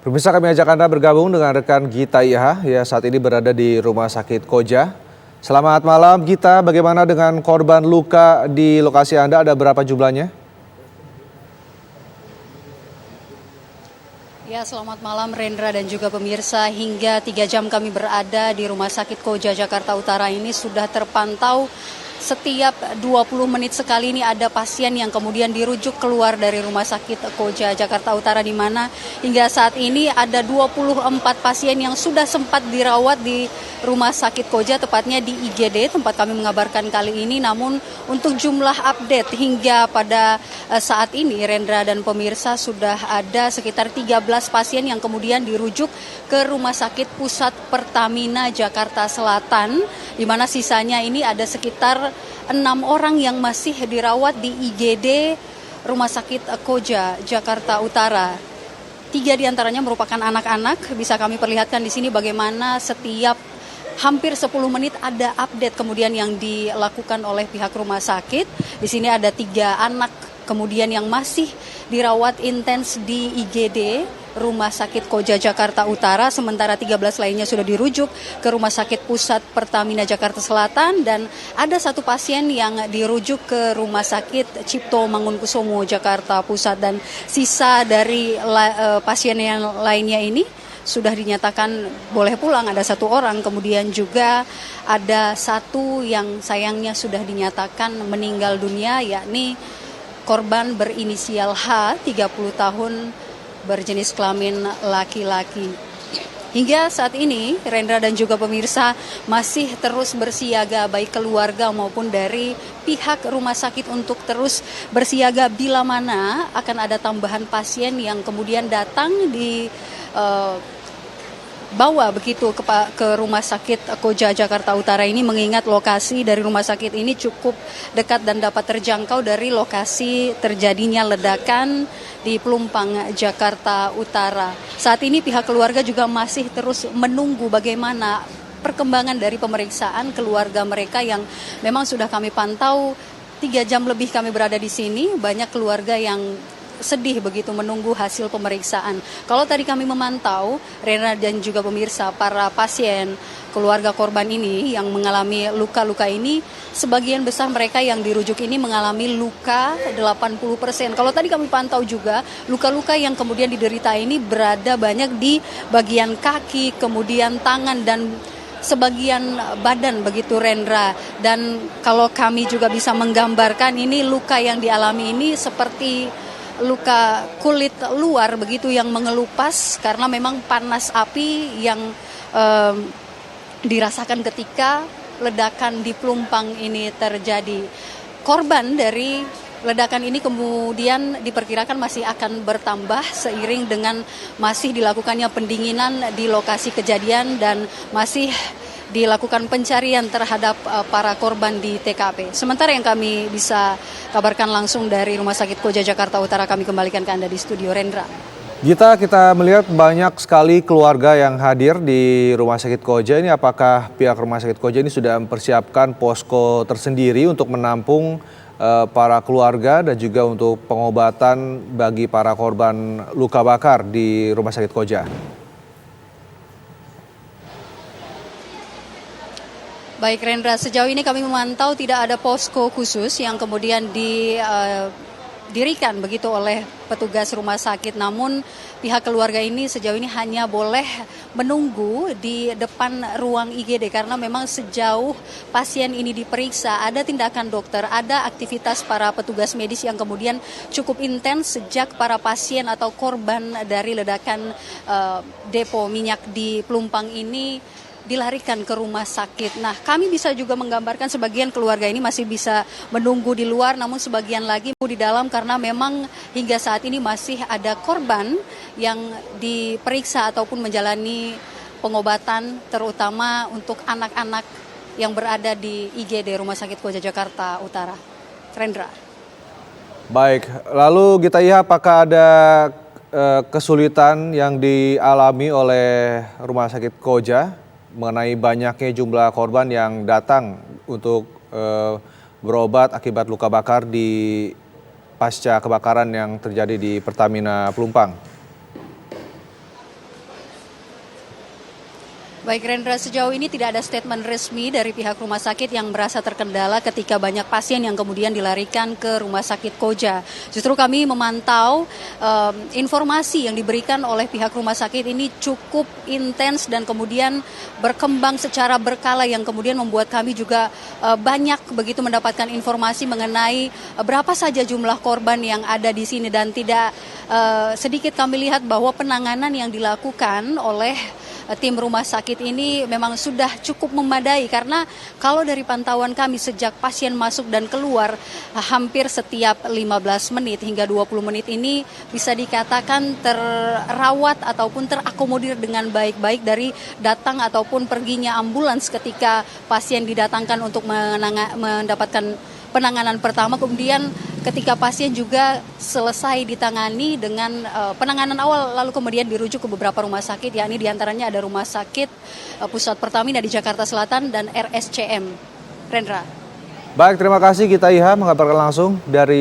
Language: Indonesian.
Pemirsa, kami ajak Anda bergabung dengan rekan Gita Iha, ya saat ini berada di Rumah Sakit Koja. Selamat malam Gita, bagaimana dengan korban luka di lokasi Anda, ada berapa jumlahnya? Ya, selamat malam Rendra dan juga pemirsa. Hingga 3 jam kami berada di Rumah Sakit Koja Jakarta Utara ini sudah terpantau setiap 20 menit sekali ini ada pasien yang kemudian dirujuk keluar dari Rumah Sakit Koja Jakarta Utara, di mana hingga saat ini ada 24 pasien yang sudah sempat dirawat di Rumah Sakit Koja, tepatnya di IGD tempat kami mengabarkan kali ini. Namun untuk jumlah update hingga pada saat ini Rendra dan pemirsa, sudah ada sekitar 13 pasien yang kemudian dirujuk ke Rumah Sakit Pusat Pertamina Jakarta Selatan, di mana sisanya ini ada sekitar 6 orang yang masih dirawat di IGD Rumah Sakit Koja Jakarta Utara. 3 diantaranya merupakan anak-anak. Bisa kami perlihatkan di sini bagaimana setiap hampir 10 menit ada update kemudian yang dilakukan oleh pihak rumah sakit. Di sini ada 3 anak kemudian yang masih dirawat intens di IGD Rumah Sakit Koja Jakarta Utara, sementara 13 lainnya sudah dirujuk ke Rumah Sakit Pusat Pertamina Jakarta Selatan, dan ada 1 pasien yang dirujuk ke Rumah Sakit Cipto Mangunkusumo Jakarta Pusat, dan sisa dari pasien yang lainnya ini sudah dinyatakan boleh pulang, ada 1 orang, kemudian juga ada 1 yang sayangnya sudah dinyatakan meninggal dunia, yakni korban berinisial H, 30 tahun, berjenis kelamin laki-laki. Hingga saat ini, Rendra dan juga pemirsa masih terus bersiaga, baik keluarga maupun dari pihak rumah sakit untuk terus bersiaga bila mana akan ada tambahan pasien yang kemudian datang di bawa begitu ke Rumah Sakit Koja Jakarta Utara ini, mengingat lokasi dari rumah sakit ini cukup dekat dan dapat terjangkau dari lokasi terjadinya ledakan di Pelumpang, Jakarta Utara. Saat ini pihak keluarga juga masih terus menunggu bagaimana perkembangan dari pemeriksaan keluarga mereka yang memang sudah kami pantau 3 jam lebih kami berada di sini. Banyak keluarga yang sedih begitu menunggu hasil pemeriksaan. Kalau tadi kami memantau, Rena dan juga pemirsa, para pasien keluarga korban ini yang mengalami luka-luka ini, sebagian besar mereka yang dirujuk ini mengalami luka 80%. Kalau tadi kami pantau juga, luka-luka yang kemudian diderita ini berada banyak di bagian kaki, kemudian tangan, dan sebagian badan begitu Rendra. Dan kalau kami juga bisa menggambarkan, ini luka yang dialami ini seperti luka kulit luar begitu yang mengelupas karena memang panas api yang dirasakan ketika ledakan di Pelumpang ini terjadi. Korban dari ledakan ini kemudian diperkirakan masih akan bertambah seiring dengan masih dilakukannya pendinginan di lokasi kejadian dan masih dilakukan pencarian terhadap para korban di TKP. Sementara yang kami bisa kabarkan langsung dari Rumah Sakit Koja Jakarta Utara, kami kembalikan ke Anda di studio, Rendra. Gita, kita melihat banyak sekali keluarga yang hadir di Rumah Sakit Koja ini. Apakah pihak Rumah Sakit Koja ini sudah mempersiapkan posko tersendiri untuk menampung para keluarga dan juga untuk pengobatan bagi para korban luka bakar di Rumah Sakit Koja? Baik Rendra, sejauh ini kami memantau tidak ada posko khusus yang kemudian didirikan begitu oleh petugas rumah sakit. Namun pihak keluarga ini sejauh ini hanya boleh menunggu di depan ruang IGD karena memang sejauh pasien ini diperiksa ada tindakan dokter, ada aktivitas para petugas medis yang kemudian cukup intens sejak para pasien atau korban dari ledakan depo minyak di Pelumpang ini dilarikan ke rumah sakit. Nah, kami bisa juga menggambarkan sebagian keluarga ini masih bisa menunggu di luar, namun sebagian lagi di dalam karena memang hingga saat ini masih ada korban yang diperiksa ataupun menjalani pengobatan, terutama untuk anak-anak yang berada di IGD Rumah Sakit Koja Jakarta Utara. Rendra. Baik, lalu Gita Iha, apakah ada kesulitan yang dialami oleh Rumah Sakit Koja mengenai banyaknya jumlah korban yang datang untuk berobat akibat luka bakar di pasca kebakaran yang terjadi di Pertamina Pelumpang? Baik Rendra, sejauh ini tidak ada statement resmi dari pihak rumah sakit yang merasa terkendala ketika banyak pasien yang kemudian dilarikan ke rumah sakit Koja. Justru kami memantau informasi yang diberikan oleh pihak rumah sakit ini cukup intens dan kemudian berkembang secara berkala yang kemudian membuat kami juga banyak begitu mendapatkan informasi mengenai berapa saja jumlah korban yang ada di sini dan tidak sedikit kami lihat bahwa penanganan yang dilakukan oleh tim rumah sakit ini memang sudah cukup memadai karena kalau dari pantauan kami sejak pasien masuk dan keluar hampir setiap 15 menit hingga 20 menit ini bisa dikatakan terawat ataupun terakomodir dengan baik-baik dari datang ataupun perginya ambulans ketika pasien didatangkan untuk mendapatkan penanganan pertama, kemudian ketika pasien juga selesai ditangani dengan penanganan awal lalu kemudian dirujuk ke beberapa rumah sakit, yakni diantaranya ada Rumah Sakit Pusat Pertamina di Jakarta Selatan dan RSCM. Rendra. Baik, terima kasih Gita Iha mengabarkan langsung dari